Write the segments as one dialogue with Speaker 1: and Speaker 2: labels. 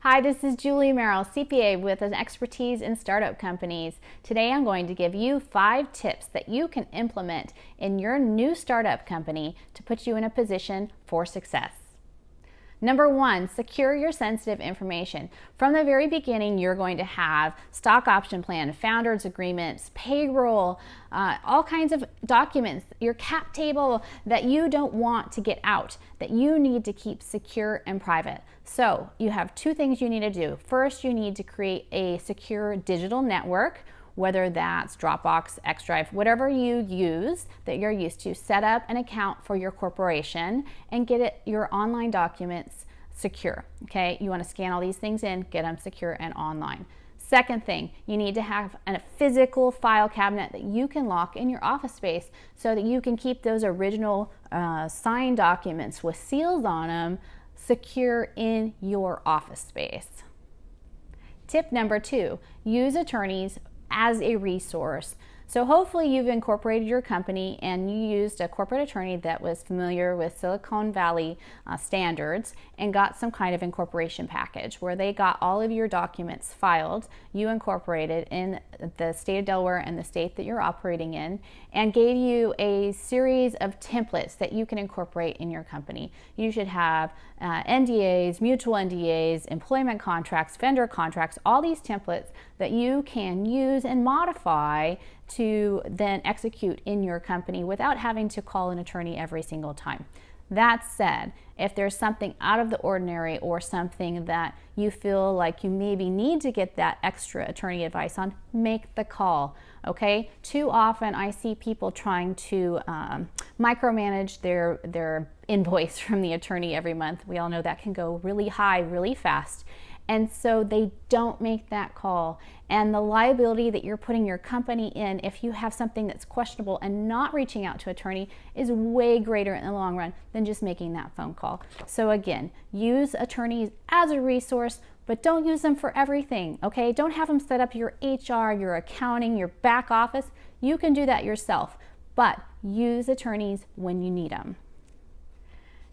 Speaker 1: Hi, this is Julie Merrill, CPA with an expertise in startup companies. Today I'm going to give you 5 tips that you can implement in your new startup company to put you in a position for success. Number 1, secure your sensitive information. From the very beginning, you're going to have stock option plan, founders agreements, payroll, all kinds of documents, your cap table that you don't want to get out, that you need to keep secure and private. So you have 2 things you need to do. First, you need to create a secure digital network, whether that's Dropbox, Xdrive, whatever you use that you're used to. Set up an account for your corporation and get your online documents secure. Okay, you want to scan all these things in, get them secure and online. Second thing, you need to have a physical file cabinet that you can lock in your office space so that you can keep those original signed documents with seals on them secure in your office space. Tip number 2, use attorneys as a resource. So hopefully you've incorporated your company and you used a corporate attorney that was familiar with Silicon Valley standards and got some kind of incorporation package where they got all of your documents filed, you incorporated in the state of Delaware and the state that you're operating in, and gave you a series of templates that you can incorporate in your company. You should have NDAs, mutual NDAs, employment contracts, vendor contracts, all these templates that you can use and modify to then execute in your company without having to call an attorney every single time. That said, if there's something out of the ordinary or something that you feel like you maybe need to get that extra attorney advice on, make the call, okay? Too often I see people trying to micromanage their invoice from the attorney every month. We all know that can go really high really fast. And so they don't make that call. And the liability that you're putting your company in if you have something that's questionable and not reaching out to an attorney is way greater in the long run than just making that phone call. So again, use attorneys as a resource, but don't use them for everything, okay? Don't have them set up your HR, your accounting, your back office. You can do that yourself, but use attorneys when you need them.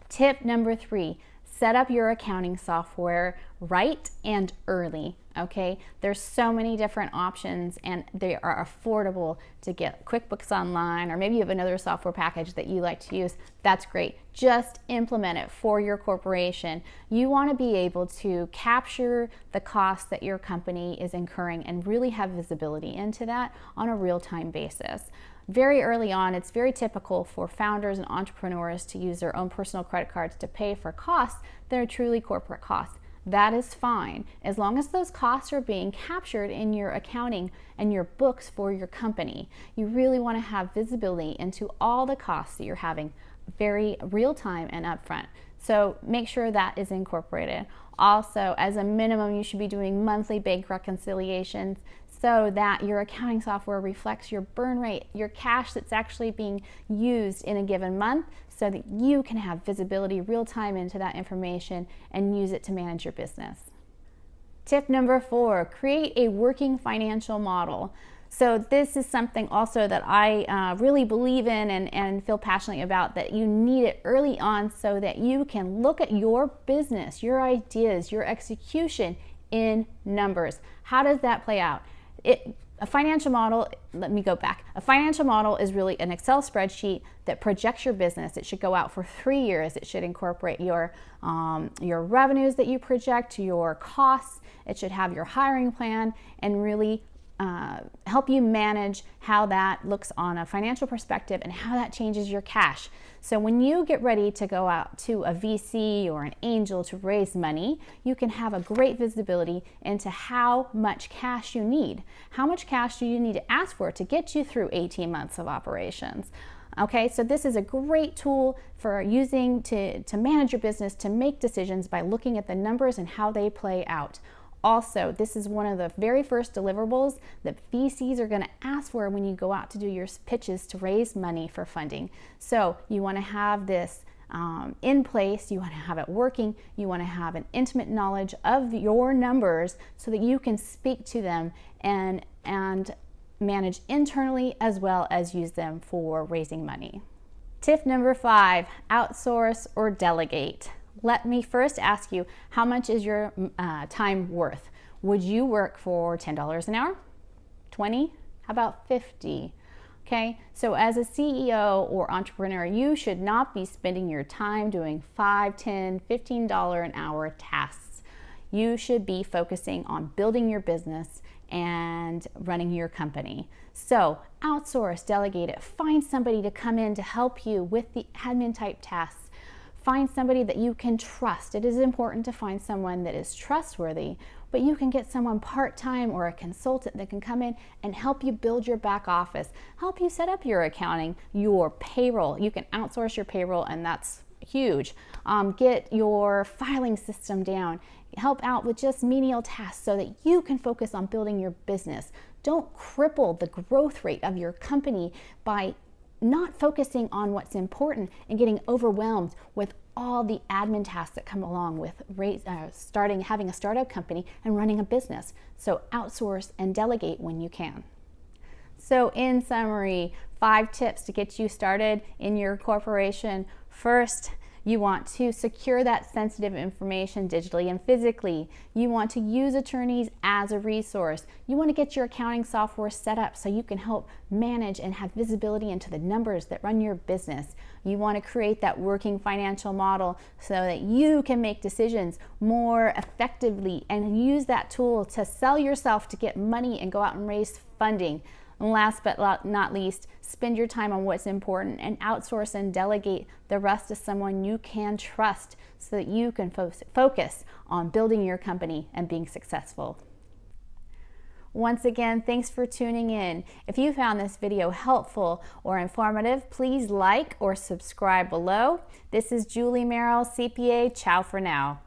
Speaker 1: Tip number 3, set up your accounting software right and early, okay? There's so many different options and they are affordable to get. QuickBooks Online, or maybe you have another software package that you like to use, that's great. Just implement it for your corporation. You want to be able to capture the costs that your company is incurring and really have visibility into that on a real-time basis. Very early on, it's very typical for founders and entrepreneurs to use their own personal credit cards to pay for costs that are truly corporate costs. That is fine, as long as those costs are being captured in your accounting and your books for your company. You really want to have visibility into all the costs that you're having very real time and upfront. So make sure that is incorporated. Also, as a minimum, you should be doing monthly bank reconciliations so that your accounting software reflects your burn rate, your cash that's actually being used in a given month, so that you can have visibility real time into that information and use it to manage your business. Tip number 4, create a working financial model. So this is something also that I really believe in and feel passionately about, that you need it early on so that you can look at your business, your ideas, your execution in numbers. How does that play out? A financial model, let me go back. A financial model is really an Excel spreadsheet that projects your business. It should go out for 3 years. It should incorporate your revenues that you project, your costs. It should have your hiring plan and really help you manage how that looks on a financial perspective and how that changes your cash. So when you get ready to go out to a VC or an angel to raise money, you can have a great visibility into how much cash you need. How much cash do you need to ask for to get you through 18 months of operations? Okay, so this is a great tool for using to manage your business, to make decisions by looking at the numbers and how they play out. Also, this is one of the very first deliverables that VCs are going to ask for when you go out to do your pitches to raise money for funding. So you want to have this in place, you want to have it working, you want to have an intimate knowledge of your numbers so that you can speak to them and manage internally as well as use them for raising money. Tip number 5, outsource or delegate. Let me first ask you, how much is your time worth? Would you work for $10 an hour? 20? How about 50? Okay, so as a CEO or entrepreneur, you should not be spending your time doing $5, $10, $15 an hour tasks. You should be focusing on building your business and running your company. So outsource, delegate it. Find somebody to come in to help you with the admin type tasks. Find somebody that you can trust. It is important to find someone that is trustworthy, but you can get someone part-time or a consultant that can come in and help you build your back office, help you set up your accounting, your payroll. You can outsource your payroll, and that's huge. Get your filing system down. Help out with just menial tasks so that you can focus on building your business. Don't cripple the growth rate of your company by not focusing on what's important and getting overwhelmed with all the admin tasks that come along with having a startup company and running a business. So outsource and delegate when you can. So in summary, 5 tips to get you started in your corporation. First, you want to secure that sensitive information digitally and physically. You want to use attorneys as a resource. You want to get your accounting software set up so you can help manage and have visibility into the numbers that run your business. You want to create that working financial model so that you can make decisions more effectively and use that tool to sell yourself to get money and go out and raise funding. And last but not least, spend your time on what's important and outsource and delegate the rest to someone you can trust so that you can focus on building your company and being successful. Once again, thanks for tuning in. If you found this video helpful or informative, please like or subscribe below. This is Julie Merrill, CPA. Ciao for now.